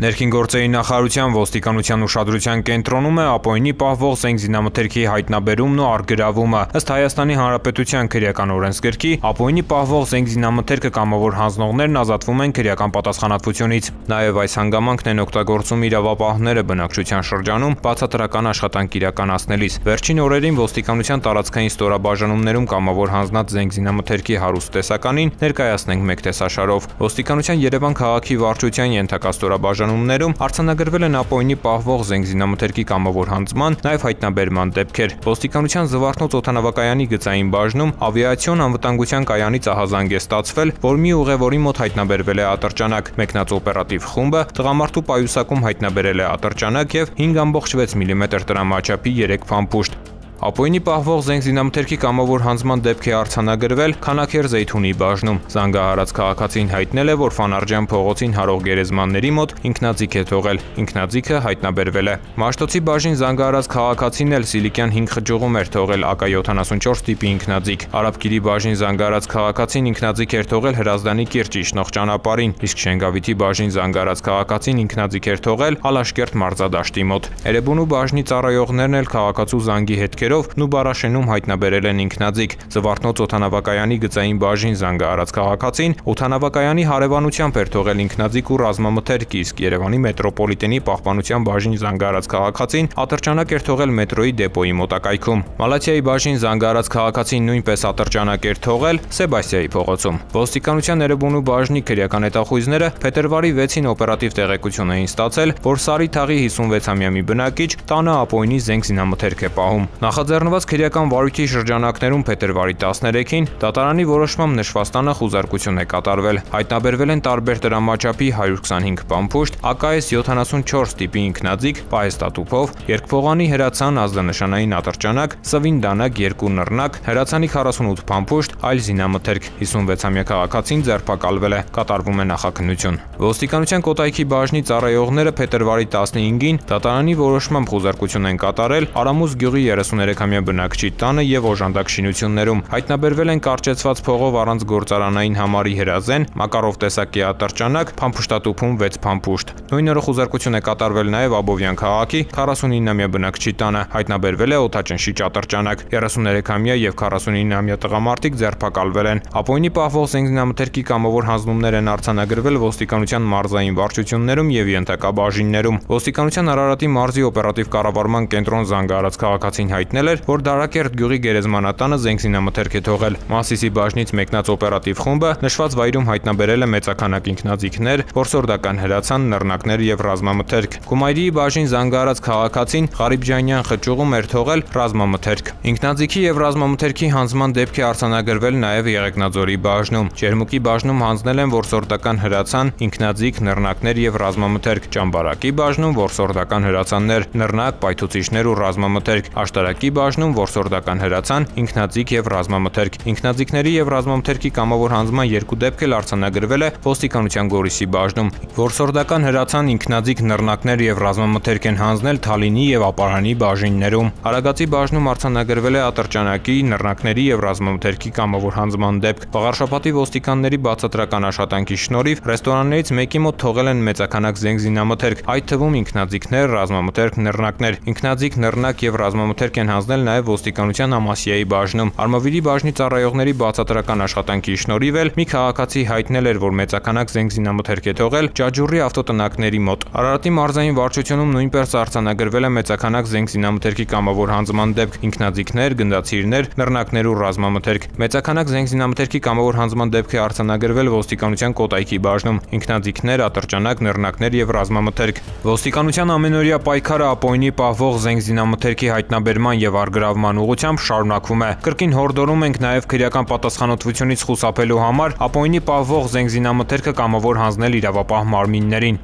Ներքին գործերի նախարարության ոստիկանության ուշադրության կենտրոնում է ապօրինի պահվող զենք զինամթերքի հայտնաբերումն ու առգրավումը։ Ըստ Հայաստանի Հանրապետության քրեական օրենսգրքի, ապօրինի պահվող զենք զինամթերքը կամավոր հանձնողներն ազատվում են քրեական պատասխանատվությունից։ Նաև այս հանգամանքն են օգտագործում իրավապահները բնակչության շրջանում բացատրական աշխատանք իրականացնելիս։ Վերջին օրերին ոստիկանության տարածքային ստորաբաժանումներում կամավոր հանձնած զենք զինամթերքի հարուստ տեսականին ներկայացնենք մեկ տեսաշարով։ Ոստիկանության Երևան քաղաքի վարչության ենթակա ստորաբաժանումներում արձանագրվել են ապօրինի պահվող զենք զինամթերքի կամավոր հանձնման, նաև հայտնաբերման դեպքեր։ Ոստիկանության Զվարթնոց օդանավակայանի գծային բաժնում ավիացիոն անվտանգության կայանից ահազանգ է ստացվել, որ մի ուղևորի մոտ հայտնաբերվել է ատրճանակ։ Մեկնած օպերատիվ խումբը տղամարդու պայուսակում հայտնաբերել է ատրճանակ եւ 5.6 մմ տրամաչափի 3 փամփուշտ։ Ապօրինի պահվող զենք զինամթերքի կամավոր հանձնման դեպք է արձանագրվել Քանաքեր Զեյթունի բաժնում։ Զանգահարած քաղաքացին հայտնել է, որ Ֆանարջյան փողոցին հարող գերեզմանների մոտ ինքնաձիգ է թողել։ Ինքնաձիգը հայտնաբերվել է։ Մաշտոցի բաժին զանգահարած քաղաքացին էլ սիլիկյան 5 խճուղում էր թողել AK-74 տիպի ինքնաձիգ։ Արաբկիրի բաժին զանգահարած քաղաքացին ինքնաձիգ էր թողել Հրազդանի կիրճ իջնող ճանապարհին, իսկ Շենգավիթի բաժին զանգահարած քաղաքացին ինքնաձիգ էր թողել Ալաշկերտ մարզադաշտի մոտ։ Էրեբունու բաժնի ծառայողներն էլ քաղաքացու զանգի հետքեր Նուբարաշենում հայտնաբերել են ինքնաձիգ։ Զվարթնոց օդանավակայանի գծային բաժին զանգահարած քաղաքացին օդանավակայանի հարևանությամբ էր թողել ինքնաձիգ ու ռազմամթերք, իսկ Երևանի մետրոպոլիտենի պահպանության բաժին զանգահարած քաղաքացին ատրճանակ էր թողել մետրոյի դեպոյի մոտակայքում։ Մալաթիայի բաժին զանգահարած քաղաքացին նույնպես ատրճանակ էր թողել Սեբաստիայի փողոցում։ Ոստիկանության Էրեբունու բաժնի քրեական հետախույզները փետրվարի 6-ին օպերատիվ տեղեկություն էին ստացել, որ Սարի թաղի 56-ամյա մի բնակիչ տանը ապօրինի զենք զինամթերք է պահում։ Նախաձեռնված քրեական վարույթի շրջանակներում փետրվարի 13-ին դատարանի որոշմամբ նշված տանը խուզարկություն է կատարվել։ Հայտնաբերվել են տարբեր տրամաչափի 125 փամփուշտ, AK-74 տիպի ինքնաձիգ, պահեստատուփով, երկփողանի հրացան ազդանշանային ատրճանակ, սվին դանակ 2 նռնակ, հրացանի 48 փամփուշտ, այլ զինամթերք։ 56-ամյա քաղաքացին ձերբակալվել է, կատարվում է նախաքննություն։ Ոստիկանության Կոտայքի բաժնի ծառայողները փետրվարի 15-ին դատարանի որոշմամբ խուզարկություն են կատարել Արամուզ գյուղի 33-ամյա բնակչի տանը եւ օժանդակ շինություններում։ Հայտնաբերվել են կարճեցված փողով առանց գործարանային համարի հրազեն, Մակարով տեսակի ատրճանակ, փամփուշտատուփում 6 փամփուշտ։ Նույն օրը խուզարկություն է կատարվել նաեւ Աբովյան քաղաքի 49-ամյա բնակչի տանը։ Հայտնաբերվել է օդաճնշիչ ատրճանակ։ 33-ամյա եւ 49-ամյա տղամարդիկ ձերբակալվել են։ Ապօրինի պահվող զենք զինամթերքի կամավոր հանձնումներ են արձանագրվել ոստիկանության մարզային վարչություններում եւ ենթակա բաժիններում։ Ոստիկանության Արարատի մարզի օպերատիվ կառավարման կենտրոն զանգահարած քաղաքացին հայտնել էր, որ Դարակերտ գյուղի գերեզմանատանը զենք զինամթերք է թողել։ Մասիսի բաժնից մեկնած օպերատիվ խումբը նշված վայրում հայտնաբերել է մեծաքանակ ինքնաձիգներ, որսորդական հրացան, նռնակներ եւ ռազմամթերք։ Կումայրիի բաժին զանգահարած քաղաքացին Ղարիբջանյան խճուղում էր թողել ռազմամթերք։ Ինքնաձիգի եւ ռազմամթերքի հանձնման դեպք է արձանագրվել նաեւ Եղեգնաձորի բաժնում։ Ջերմուկի բաժնում հանձնել են որսորդական հրացան, ինքնաձիգ, նռնակներ եւ ռազմամթերք։ Ճամբարակի բաժնում որսորդական հրացաններ, նռնակ, պայթուցիչներ ու ռազմամթերք։ Աշտարակի բաժնում որսորդական հրացան, ինքնաձիգ եւ ռազմամթերք։ Ինքնաձիգների եւ ռազմամթերքի կամավոր հանձնման 2 դեպք էլ արձանագրվել է ոստիկանության Գորիսի բաժնում։ Որսորդական հրացան, ինքնաձիգ, նռնակներ եւ ռազմամթերք են հանձնել Թալինի եւ Ապարանի բաժիններում։ Արագածի բաժնում արձանագրվել է ատրճանակի, նռնակների եւ ռազմամթերքի կամավոր հանձնման դեպք։ Բաղարշապատի ոստիկանների բացատրական աշխատանքի շնորհիվ ռեստորաններից մեկի մոտ թողել են մեծաքանակ զենք զինամթերք, այդ թվում ինքնաձիգներ, ռազմամթերք, նռնակներ։ Ինքնաձիգ, նռնակ եւ ռազմամթերք են հանձնել նաև ոստիկանության Ամասիայի բաժնում։ Արմավիրի բաժնի ծառայողների բացատրական աշխատանքի շնորհիվ էլ մի քաղաքացի հայտնել էր, որ մեծաքանակ զենք զինամթերք է թողել Ջաջուրի ավտոտնակների մոտ։ Արարատի մարզային վարչությունում նույնպես արձանագրվել է մեծաքանակ զենք զինամթերքի կամավոր հանձնման դեպք, ինքնաձիգներ, գնդացիրներ, նռնակներ ու ռազմամթերք։ Մեծաքանակ զենք զինամթերքի կամավոր հանձնման դեպք է արձանագրվել ոստիկանության Կոտայքի բաժնում, ինքնաձիգներ, ատրճանակ, նռնակներ եւ ռազմամթերք։ Ոստիկանության ամենօրյա պայքարը ապօրինի պահվող զենք զինամթերքի հայտնաբերման եւ առգրավման ուղղությամբ շարունակվում է։ Կրկին հորդորում ենք նաեւ քրեական պատասխանատվությունից խուսափելու համար ապօրինի պահվող զենք զինամթերքը կամավոր հանձնել իրավապահ մարմիններին։